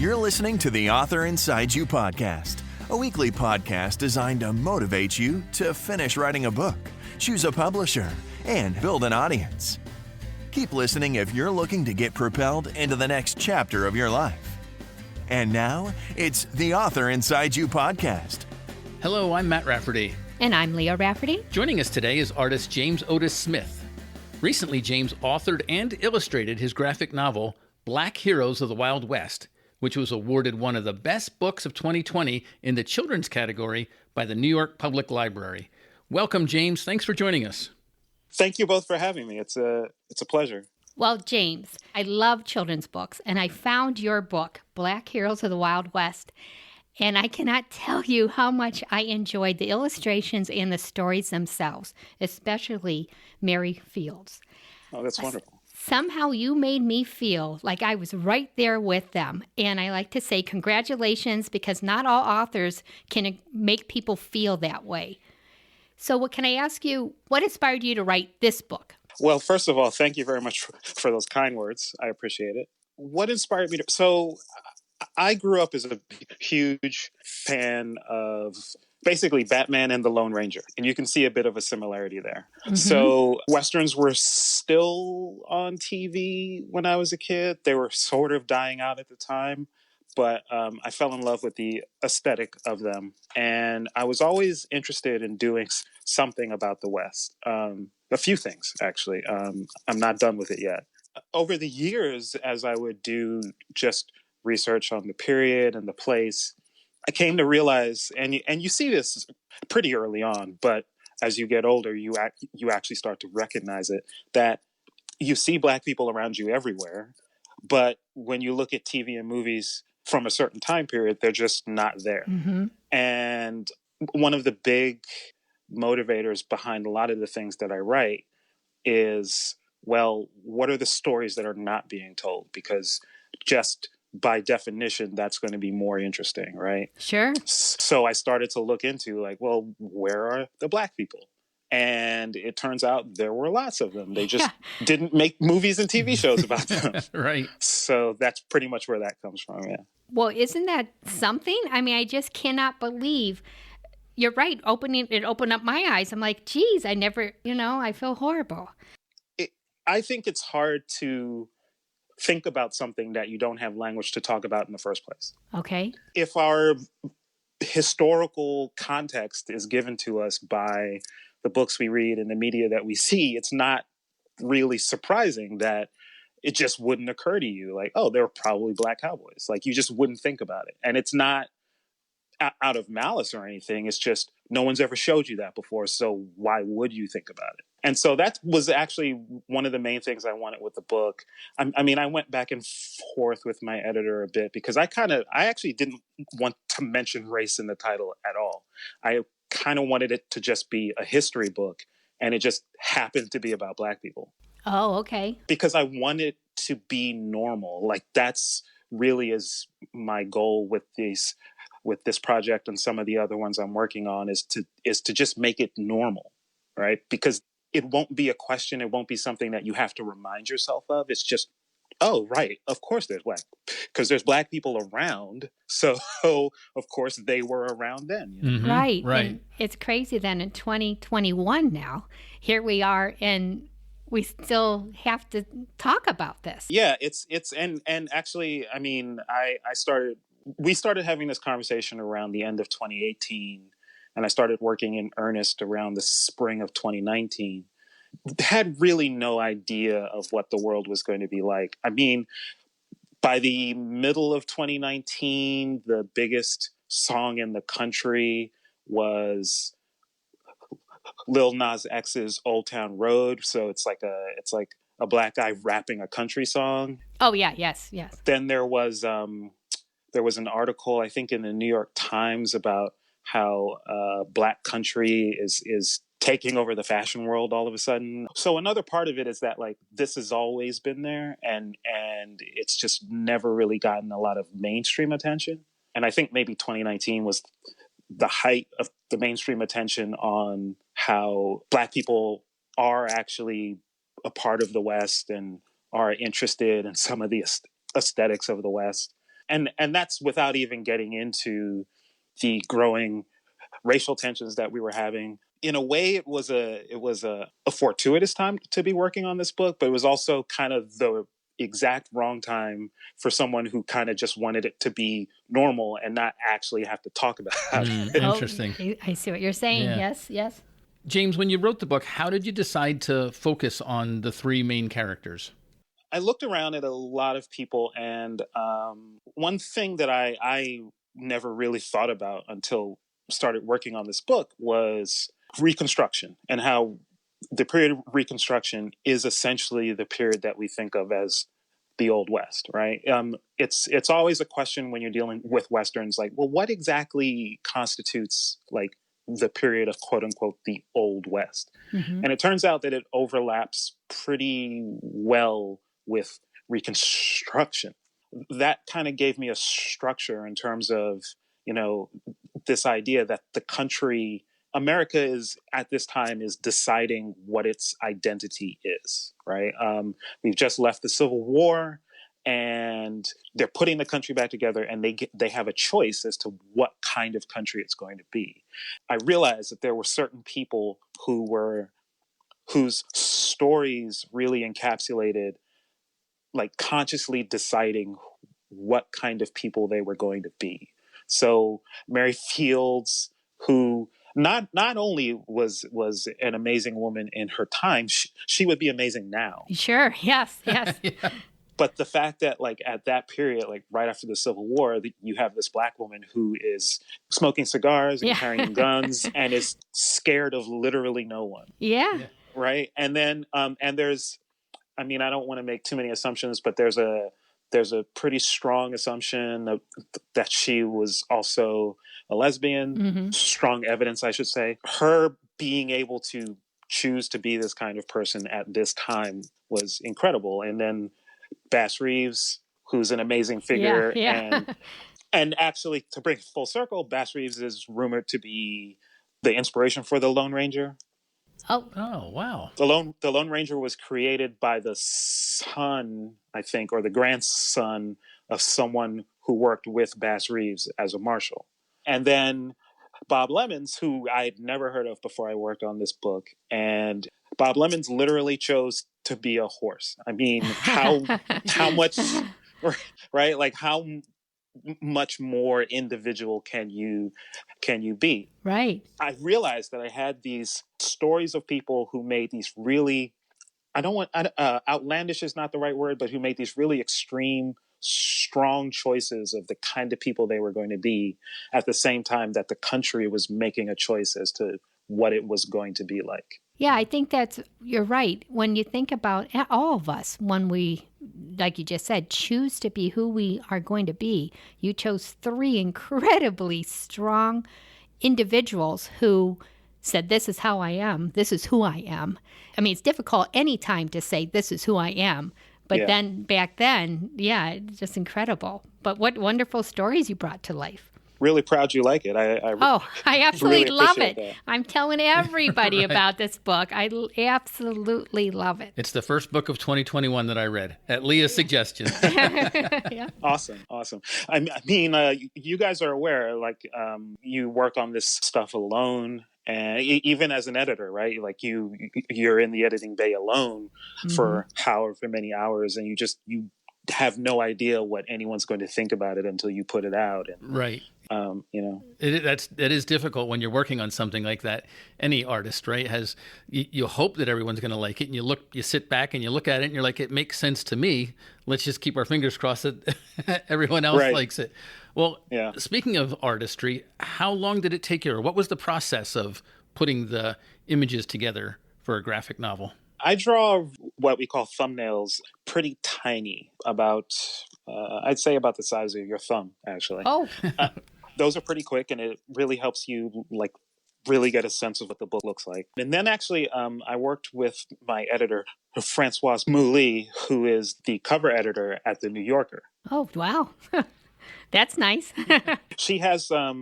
You're listening to the Author Inside You podcast, a weekly podcast designed to motivate you to finish writing a book, choose a publisher, and build an audience. Keep listening if you're looking to get propelled into the next chapter of your life. And now, it's the Author Inside You podcast. Hello, I'm Matt Rafferty. And I'm Leah Rafferty. Joining us today is artist James Otis Smith. Recently, James authored and illustrated his graphic novel, Black Heroes of the Wild West, which was awarded one of the best books of 2020 in the children's category by the New York Public Library. Welcome, James. Thanks for joining us. Thank you both for having me. It's a pleasure. Well, James, I love children's books, and I found your book, Black Heroes of the Wild West, and I cannot tell you how much I enjoyed the illustrations and the stories themselves, especially Mary Fields. Oh, that's wonderful. Somehow you made me feel like I was right there with them. And I like to say congratulations, because not all authors can make people feel that way. So what can I ask you, what inspired you to write this book? Well, first of all, thank you very much for those kind words. I appreciate it. What inspired me to... So I grew up as a huge fan of basically Batman and the Lone Ranger. And you can see a bit of a similarity there. Mm-hmm. So Westerns were still on TV when I was a kid. They were sort of dying out at the time. But I fell in love with the aesthetic of them. And I was always interested in doing something about the West. A few things, actually. I'm not done with it yet. Over the years, as I would do just research on the period and the place, I came to realize, and you see this pretty early on, but as you get older, you actually start to recognize it, that you see Black people around you everywhere, but when you look at TV and movies from a certain time period, they're just not there. Mm-hmm. And one of the big motivators behind a lot of the things that I write is, well, what are the stories that are not being told? Because just by definition, that's going to be more interesting, right? Sure. So I started to look into, like, well, where are the Black people? And it turns out there were lots of them. They just didn't make movies and TV shows about them. Right. So that's pretty much where that comes from, yeah. Well, isn't that something? I mean, I just cannot believe. You're right. It opened up my eyes. I'm like, geez, I never, I feel horrible. I think it's hard to think about something that you don't have language to talk about in the first place. Okay. If our historical context is given to us by the books we read and the media that we see, it's not really surprising that it just wouldn't occur to you. Like, oh, there were probably Black cowboys. Like, you just wouldn't think about it. And it's not out of malice or anything. It's just no one's ever showed you that before. So why would you think about it? And so that was actually one of the main things I wanted with the book. I mean, I went back and forth with my editor a bit because I actually didn't want to mention race in the title at all. I kind of wanted it to just be a history book, and it just happened to be about Black people. Oh, okay. Because I wanted to be normal. Like, that's really is my goal with this project and some of the other ones I'm working on is to just make it normal, right? Because it won't be a question. It won't be something that you have to remind yourself of. It's just, oh, right. Of course there's Black, because there's Black people around. So, of course, they were around then. You know? Mm-hmm. Right. Right. And it's crazy then in 2021 now, here we are, and we still have to talk about this. Yeah, and actually, I mean, we started having this conversation around the end of 2018. And I started working in earnest around the spring of 2019. Had really no idea of what the world was going to be like. I mean, by the middle of 2019, the biggest song in the country was Lil Nas X's Old Town Road. So it's like a Black guy rapping a country song. Oh, yeah. Yes. Then there was an article, I think, in the New York Times about how Black country is taking over the fashion world all of a sudden. So another part of it is that, like, this has always been there, and it's just never really gotten a lot of mainstream attention. And I think maybe 2019 was the height of the mainstream attention on how Black people are actually a part of the West and are interested in some of the aesthetics of the West. and that's without even getting into the growing racial tensions that we were having. In a way, it was a fortuitous time to be working on this book, but it was also kind of the exact wrong time for someone who kind of just wanted it to be normal and not actually have to talk about it. Interesting. I see what you're saying. Yeah. Yes. James, when you wrote the book, how did you decide to focus on the three main characters? I looked around at a lot of people, and one thing that I never really thought about until started working on this book was Reconstruction, and how the period of Reconstruction is essentially the period that we think of as the Old West, right? It's always a question when you're dealing with Westerns, like, well, what exactly constitutes like the period of quote unquote the Old West? Mm-hmm. And it turns out that it overlaps pretty well with Reconstruction. That kind of gave me a structure in terms of, this idea that the country, America is at this time is deciding what its identity is, right? We've just left the Civil War, and they're putting the country back together, and they have a choice as to what kind of country it's going to be. I realized that there were certain people whose stories really encapsulated like consciously deciding what kind of people they were going to be. So Mary Fields, who not only was an amazing woman in her time, she would be amazing now. Sure. Yes. Yeah. But the fact that like at that period, like right after the Civil War, you have this Black woman who is smoking cigars and carrying guns and is scared of literally no one. Yeah. Right. And then and there's, I mean, I don't want to make too many assumptions, but there's a pretty strong assumption that she was also a lesbian. Mm-hmm. Strong evidence, I should say. Her being able to choose to be this kind of person at this time was incredible. And then Bass Reeves, who's an amazing figure. Yeah. And actually, to bring it full circle, Bass Reeves is rumored to be the inspiration for the Lone Ranger. Oh, wow. The Lone Ranger was created by the son, I think, or the grandson of someone who worked with Bass Reeves as a marshal. And then Bob Lemons, who I had never heard of before I worked on this book. And Bob Lemons literally chose to be a horse. I mean, how much, right? Like how much more individual can you be? Right. I realized that I had these stories of people who made these really, outlandish is not the right word, but who made these really extreme, strong choices of the kind of people they were going to be at the same time that the country was making a choice as to what it was going to be like. Yeah, I think you're right. When you think about all of us, when we, like you just said, choose to be who we are going to be, you chose three incredibly strong individuals who said, this is how I am, this is who I am. I mean, it's difficult any time to say, this is who I am. But then back then, it's just incredible. But what wonderful stories you brought to life. Really proud you like it. I absolutely really love it. that. I'm telling everybody about this book. I absolutely love it. It's the first book of 2021 that I read, at Leah's suggestion. Yeah. Awesome. I mean, you guys are aware, like, you work on this stuff alone. And even as an editor, right? Like you're in the editing bay alone for however many hours, and you have no idea what anyone's going to think about it until you put it out. And, right. That is difficult when you're working on something like that. Any artist, right, you hope that everyone's going to like it, and you sit back and you look at it and you're like, it makes sense to me. Let's just keep our fingers crossed that everyone else likes it. Well, speaking of artistry, how long did it take you, or what was the process of putting the images together for a graphic novel? I draw what we call thumbnails, pretty tiny, about I'd say about the size of your thumb, actually. Oh. Those are pretty quick, and it really helps you like really get a sense of what the book looks like. And then actually, I worked with my editor, Francoise Mouly, who is the cover editor at The New Yorker. Oh, wow. That's nice. She has a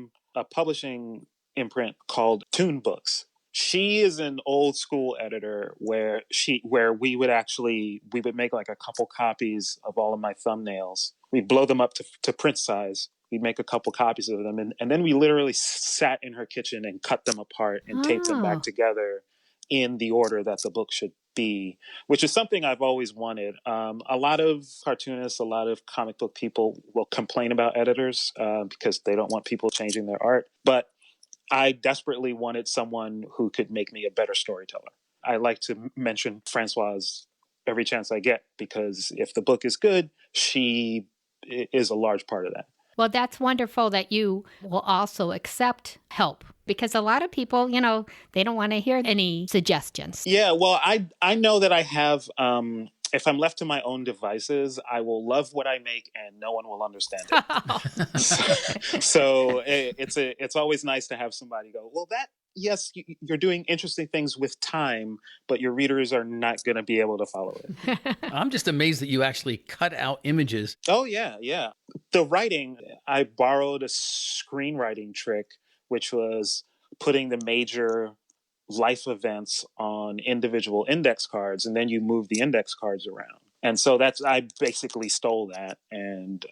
publishing imprint called Toon Books. She is an old school editor where we would make like a couple copies of all of my thumbnails we blow them up to print size. We make a couple copies of them, and then we literally sat in her kitchen and cut them apart and taped them back together in the order that the book should be, which is something I've always wanted. A lot of cartoonists, a lot of comic book people will complain about editors because they don't want people changing their art. But I desperately wanted someone who could make me a better storyteller. I like to mention Francoise every chance I get, because if the book is good, she is a large part of that. Well, that's wonderful that you will also accept help, because a lot of people, they don't want to hear any suggestions. Yeah, well, I know that I have, if I'm left to my own devices, I will love what I make and no one will understand it. So it's always nice to have somebody go, well, yes, you're doing interesting things with time, but your readers are not going to be able to follow it. I'm just amazed that you actually cut out images. Oh, yeah. The writing, I borrowed a screenwriting trick, which was putting the major life events on individual index cards, and then you move the index cards around. And so I basically stole that. And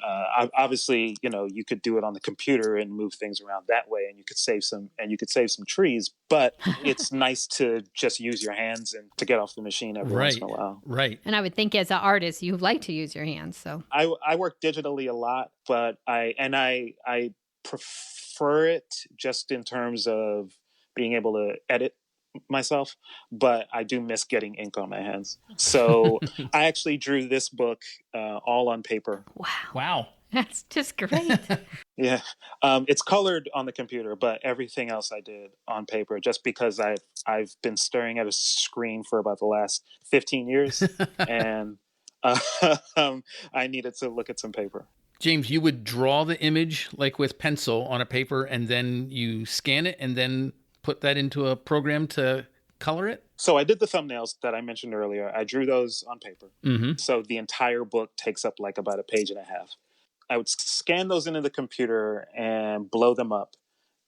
obviously, you could do it on the computer and move things around that way, and you could save some trees. But it's nice to just use your hands and to get off the machine every once in a while. Right. And I would think as an artist, you like to use your hands. So I work digitally a lot, but I prefer it just in terms of being able to edit myself, but I do miss getting ink on my hands. So I actually drew this book all on paper. Wow. That's just great. Yeah. It's colored on the computer, but everything else I did on paper, just because I've been staring at a screen for about the last 15 years and I needed to look at some paper. James, you would draw the image like with pencil on a paper, and then you scan it and then put that into a program to color it? So I did the thumbnails that I mentioned earlier. I drew those on paper. Mm-hmm. So the entire book takes up like about a page and a half. I would scan those into the computer and blow them up.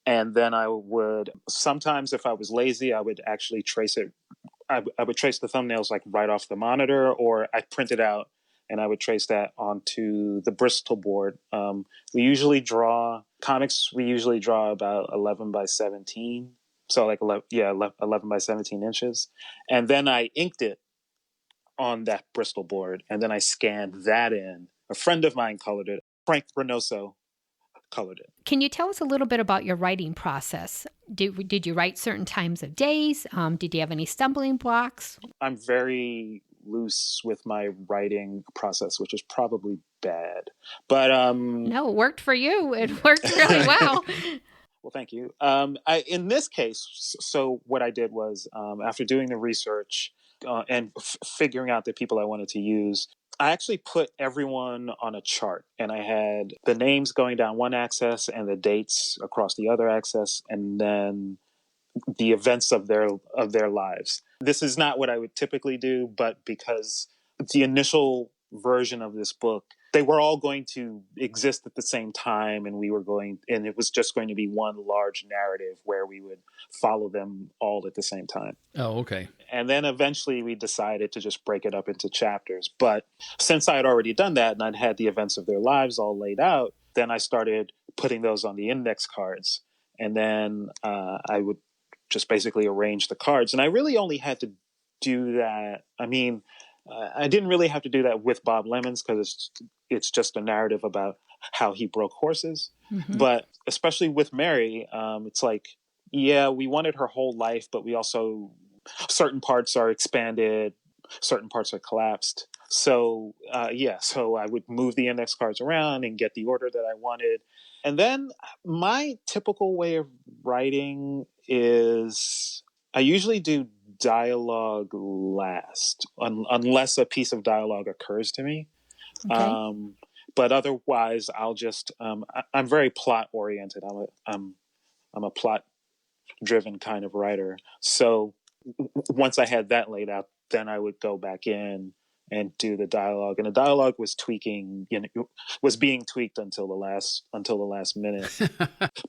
And then I would, sometimes if I was lazy, I would actually trace it. I would trace the thumbnails like right off the monitor, or I'd print it out and I would trace that onto the Bristol board. We usually draw about 11 by 17. So like 11 by 17 inches. And then I inked it on that Bristol board, and then I scanned that in. A friend of mine colored it. Frank Reynoso colored it. Can you tell us a little bit about your writing process? Did you write certain times of days? Did you have any stumbling blocks? I'm very loose with my writing process, which is probably bad. But no, it worked for you. It worked really well. Well, thank you. In this case, so what I did was after doing the research and figuring out the people I wanted to use, I actually put everyone on a chart, and I had the names going down one axis and the dates across the other axis, and then the events of their lives. This is not what I would typically do, but because the initial version of this book, they were all going to exist at the same time, and it was just going to be one large narrative where we would follow them all at the same time. Oh, okay. And then eventually we decided to just break it up into chapters. But since I had already done that and I'd had the events of their lives all laid out, then I started putting those on the index cards. And then I would just basically arrange the cards. And I really only had to do that. I mean, I didn't really have to do that with Bob Lemons because it's just a narrative about how he broke horses. Mm-hmm. But especially with Mary, it's like, yeah, we wanted her whole life, but we also, certain parts are expanded, certain parts are collapsed. So, so I would move the index cards around and get the order that I wanted. And then my typical way of writing is I usually do dialogue last, unless a piece of dialogue occurs to me. Okay. But otherwise, I'll just I'm very plot oriented. I'm a plot driven kind of writer. So once I had that laid out, then I would go back in and do the dialogue. And the dialogue was was being tweaked until the last minute.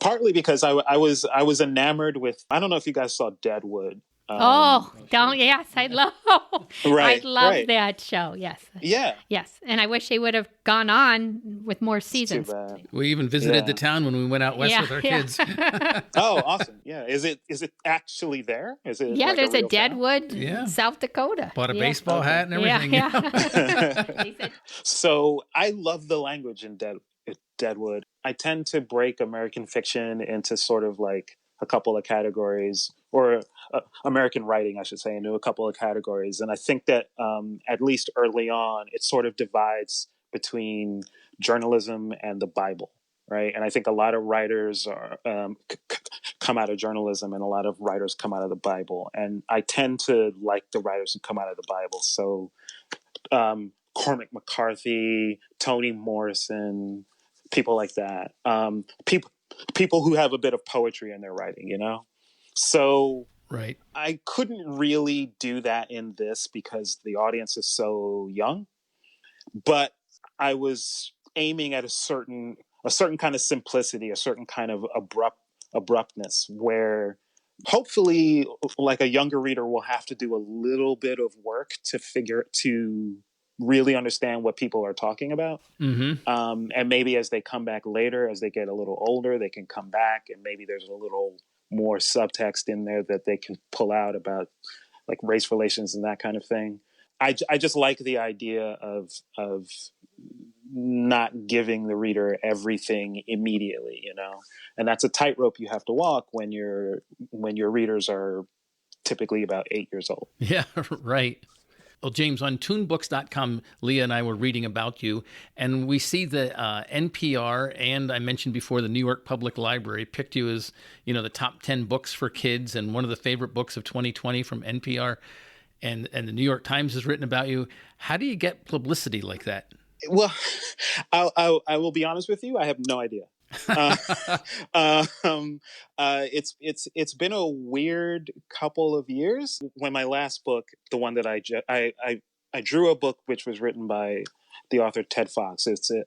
Partly because I was enamored with, I don't know if you guys saw Deadwood. Yes, I love, Right, I love right. that show. Yes, Yeah. yes, and I wish they would have gone on with more Too seasons. bad. We even visited the Yeah. town when we went out west with our kids. Oh, awesome. Yeah. Is it actually there? Is it Yeah, like there's a a real town? Deadwood, Yeah. South Dakota. Bought a Yeah. baseball hat and everything. Yeah. They said, So I love the language in Deadwood. I tend to break American fiction into sort of like a couple of categories, or American writing, I should say, into a couple of categories. And I think that at least early on, it sort of divides between journalism and the Bible, right? And I think a lot of writers are come out of journalism, and a lot of writers come out of the Bible. And I tend to like the writers who come out of the Bible. So Cormac McCarthy, Toni Morrison, people like that. People who have a bit of poetry in their writing, you know? So Right. I couldn't really do that in this because the audience is so young, but I was aiming at a certain kind of simplicity, a certain kind of abruptness where hopefully like a younger reader will have to do a little bit of work to really understand what people are talking about. Mm-hmm. And maybe as they come back later, as they get a little older, they can come back and maybe there's a little more subtext in there that they can pull out about like race relations and that kind of thing. I just like the idea of not giving the reader everything immediately, you know, and that's a tightrope you have to walk when your readers are typically about 8 years old. Yeah, right. Well, James, on toonbooks.com, Leah and I were reading about you, and we see the NPR and I mentioned before the New York Public Library picked you as, you know, the top 10 books for kids and one of the favorite books of 2020 from NPR, and the New York Times has written about you. How do you get publicity like that? Well, I will be honest with you. I have no idea. It's been a weird couple of years. When my last book, the one that I drew a book which was written by the author Ted Fox. It's a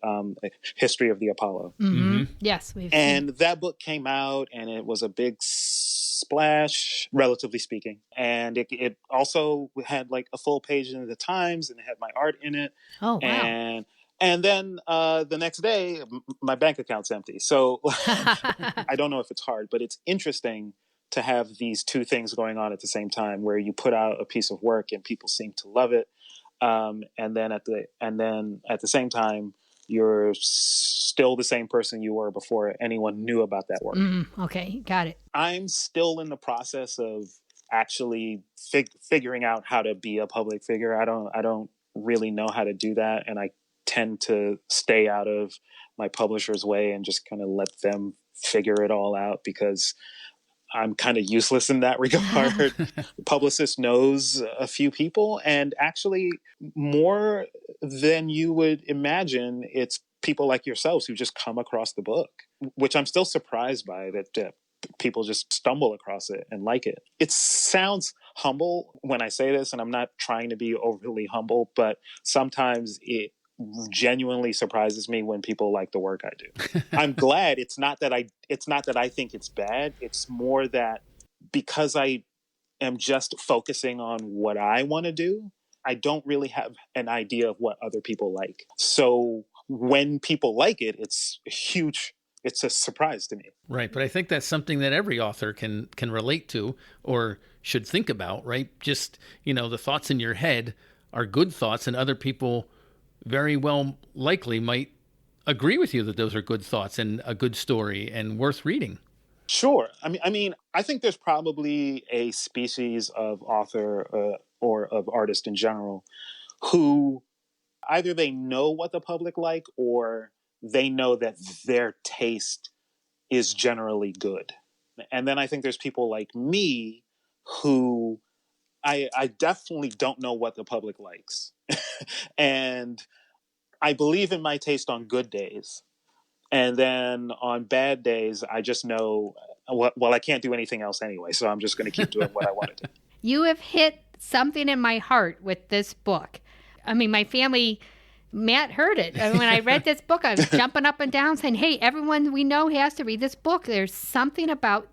History of the Apollo. mm-hmm. Yes, and that book came out, and it was a big splash, relatively speaking. And it also had like a full page in the Times, and it had my art in it. Oh, wow. And then the next day, my bank account's empty. So I don't know if it's hard, but it's interesting to have these two things going on at the same time, where you put out a piece of work and people seem to love it, and then at the same time, you're still the same person you were before anyone knew about that work. Okay, got it. I'm still in the process of actually figuring out how to be a public figure. I don't really know how to do that, and I tend to stay out of my publisher's way and just kind of let them figure it all out, because I'm kind of useless in that regard. The publicist knows a few people, and actually more than you would imagine, it's people like yourselves who just come across the book, which I'm still surprised by, that people just stumble across it and like it. It sounds humble when I say this, and I'm not trying to be overly humble, but sometimes it genuinely surprises me when people like the work I do. I'm glad it's not that I think it's bad. It's more that because I am just focusing on what I want to do, I don't really have an idea of what other people like. So when people like it, it's huge. It's a surprise to me. Right. But I think that's something that every author can relate to or should think about, right? Just, you know, the thoughts in your head are good thoughts, and other people very well likely might agree with you that those are good thoughts and a good story and worth reading. Sure. I mean, I think there's probably a species of author or of artist in general who either they know what the public like, or they know that their taste is generally good. And then I think there's people like me who I definitely don't know what the public likes. And I believe in my taste on good days. And then on bad days, I just know, well, I can't do anything else anyway, so I'm just going to keep doing what I want to do. You have hit something in my heart with this book. I mean, my family, Matt heard it. And when I read this book, I was jumping up and down saying, hey, everyone we know has to read this book. There's something about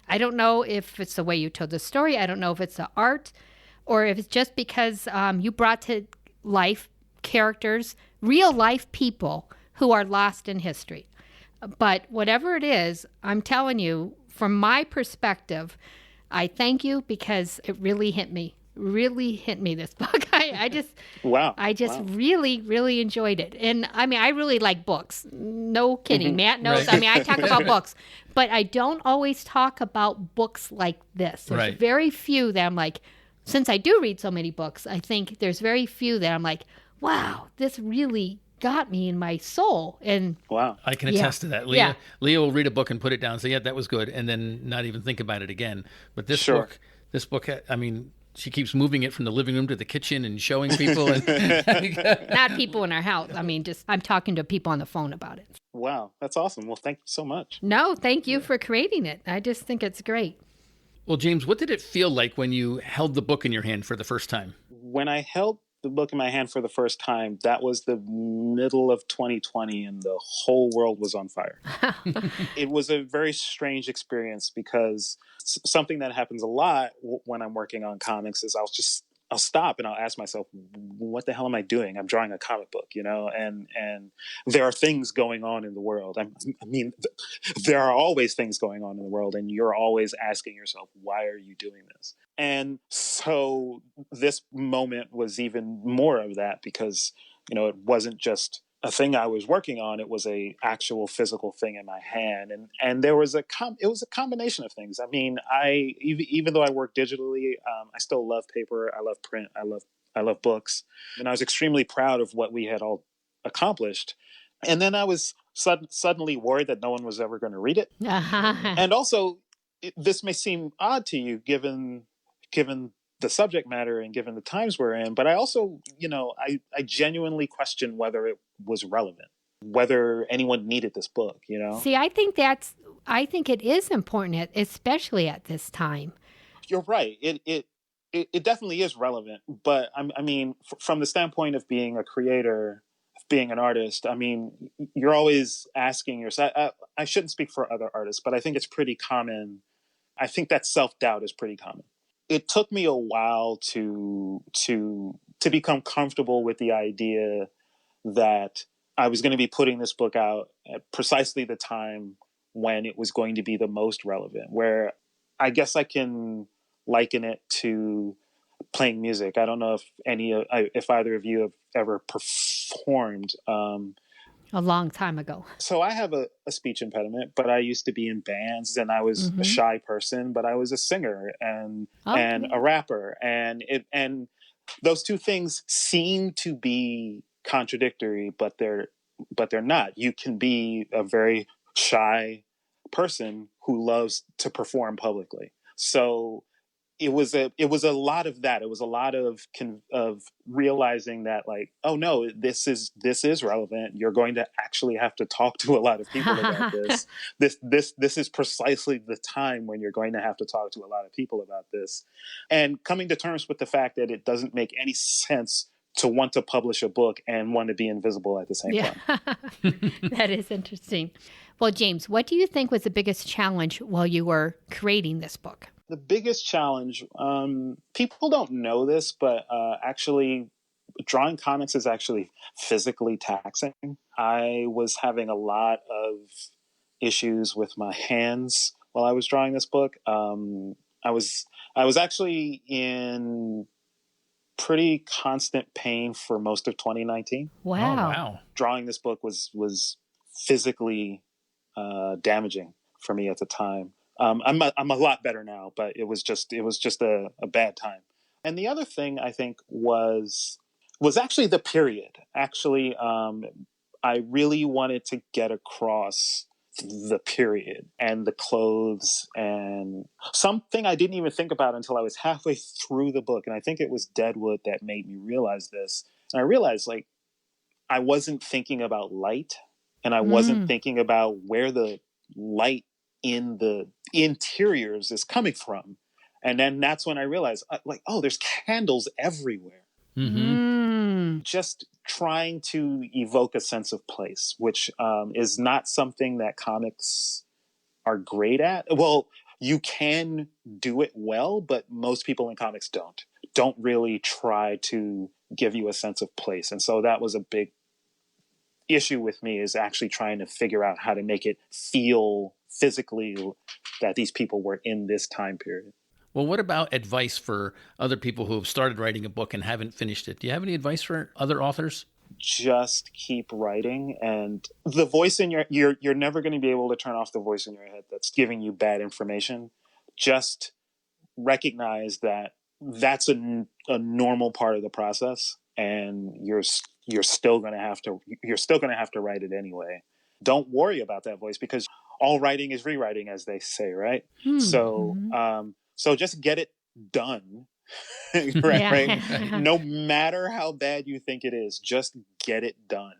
I don't know if it's the way you told the story. I don't know if it's the art or if it's just because you brought to life characters, real life people who are lost in history. But whatever it is, I'm telling you, from my perspective, I thank you because it really hit me. Really hit me, this book. I just really, really enjoyed it. And I mean, I really like books. No kidding. Matt knows. Right. I mean, I talk about books, but I don't always talk about books like this. There's Right. very few that I'm like, since I do read so many books, I think there's very few that I'm like, wow, this really got me in my soul. And Wow. I can attest to that. Leah will read a book and put it down and say, yeah, that was good, and then not even think about it again. But this book, I mean, she keeps moving it from the living room to the kitchen and showing people. And not people in our house. I mean, just I'm talking to people on the phone about it. Wow. That's awesome. Well, thank you so much. No, thank you for creating it. I just think it's great. Well, James, what did it feel like when you held the book in your hand for the first time? When I held the book in my hand for the first time, that was the middle of 2020 and the whole world was on fire. It was a very strange experience because something that happens a lot when I'm working on comics is I'll stop and I'll ask myself, what the hell am I doing? I'm drawing a comic book, and there are things going on in the world. I mean, there are always things going on in the world, and you're always asking yourself, why are you doing this? And so this moment was even more of that because, it wasn't just a thing I was working on. It was a actual physical thing in my hand. And there was it was a combination of things. I mean, even though I work digitally, I still love paper. I love print. I love books. And I was extremely proud of what we had all accomplished. And then I was suddenly worried that no one was ever going to read it. And also, this may seem odd to you given the subject matter and given the times we're in, but I also, I genuinely question whether it was relevant, whether anyone needed this book, See, I think it is important, especially at this time. You're right. It definitely is relevant, but I mean, from the standpoint of being a creator, being an artist, I mean, you're always asking yourself, I shouldn't speak for other artists, but I think it's pretty common. I think that self-doubt is pretty common. It took me a while to become comfortable with the idea that I was going to be putting this book out at precisely the time when it was going to be the most relevant, where I guess I can liken it to playing music. I don't know if either of you have ever performed. A long time ago. So I have a speech impediment, but I used to be in bands and I was a shy person, but I was a singer and a rapper. And those two things seem to be contradictory, but they're not. You can be a very shy person who loves to perform publicly. So it was a lot of that. It was a lot of realizing that, like, oh no, this is relevant. You're going to actually have to talk to a lot of people about this. This is precisely the time when you're going to have to talk to a lot of people about this, and coming to terms with the fact that it doesn't make any sense to want to publish a book and want to be invisible at the same time. That is interesting. Well, James, what do you think was the biggest challenge while you were creating this book? The biggest challenge, people don't know this, but actually drawing comics is actually physically taxing. I was having a lot of issues with my hands while I was drawing this book. I was actually in pretty constant pain for most of 2019. Wow. Oh, wow. Drawing this book was physically damaging for me at the time. I'm a lot better now, but it was just a bad time. And the other thing I think was actually the period. Actually, I really wanted to get across the period and the clothes and something I didn't even think about until I was halfway through the book. And I think it was Deadwood that made me realize this. And I realized, like, I wasn't thinking about light, and I wasn't thinking about where the light in the interiors is coming from. And then that's when I realized, like, oh, there's candles everywhere. Just trying to evoke a sense of place, which is not something that comics are great at. Well, you can do it well, but most people in comics don't really try to give you a sense of place. And so that was a big issue with me, is actually trying to figure out how to make it feel physically that these people were in this time period. Well, what about advice for other people who have started writing a book and haven't finished it? Do you have any advice for other authors? Just keep writing, and the voice in you're never going to be able to turn off the voice in your head that's giving you bad information. Just recognize that that's a normal part of the process, and you're still going to have to write it anyway. Don't worry about that voice, because all writing is rewriting, as they say, right? Mm-hmm. So just get it done. right? No matter how bad you think it is, just get it done.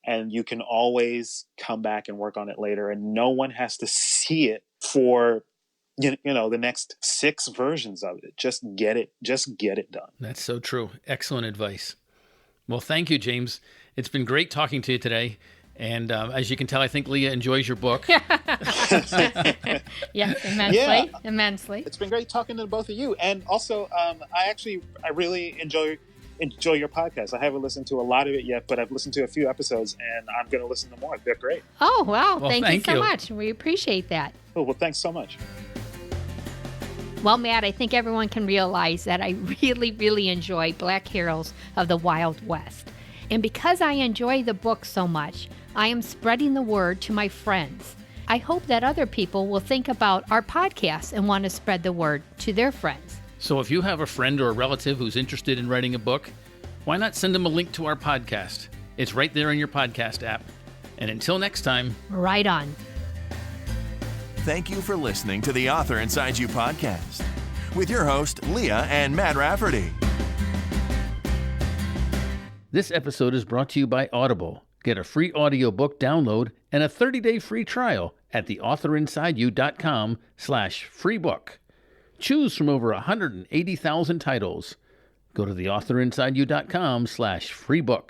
And you can always come back and work on it later. And no one has to see it for, the next 6 versions of it. Just get it done. That's so true. Excellent advice. Well, thank you, James. It's been great talking to you today. And as you can tell, I think Leah enjoys your book. Yes, immensely. Immensely. It's been great talking to both of you. And also, I really enjoy your podcast. I haven't listened to a lot of it yet, but I've listened to a few episodes, and I'm going to listen to more. They're great. Oh, wow. Well, thank you so much. We appreciate that. Oh, well, thanks so much. Well, Matt, I think everyone can realize that I really, really enjoy Black Heroes of the Wild West. And because I enjoy the book so much, I am spreading the word to my friends. I hope that other people will think about our podcast and want to spread the word to their friends. So if you have a friend or a relative who's interested in writing a book, why not send them a link to our podcast? It's right there in your podcast app. And until next time, right on. Thank you for listening to the Author Inside You podcast with your host, Leah and Matt Rafferty. This episode is brought to you by Audible. Get a free audiobook download and a 30-day free trial at theauthorInsideYou.com/freebook. Choose from over 180,000 titles. Go to theauthorInsideYou.com/freebook.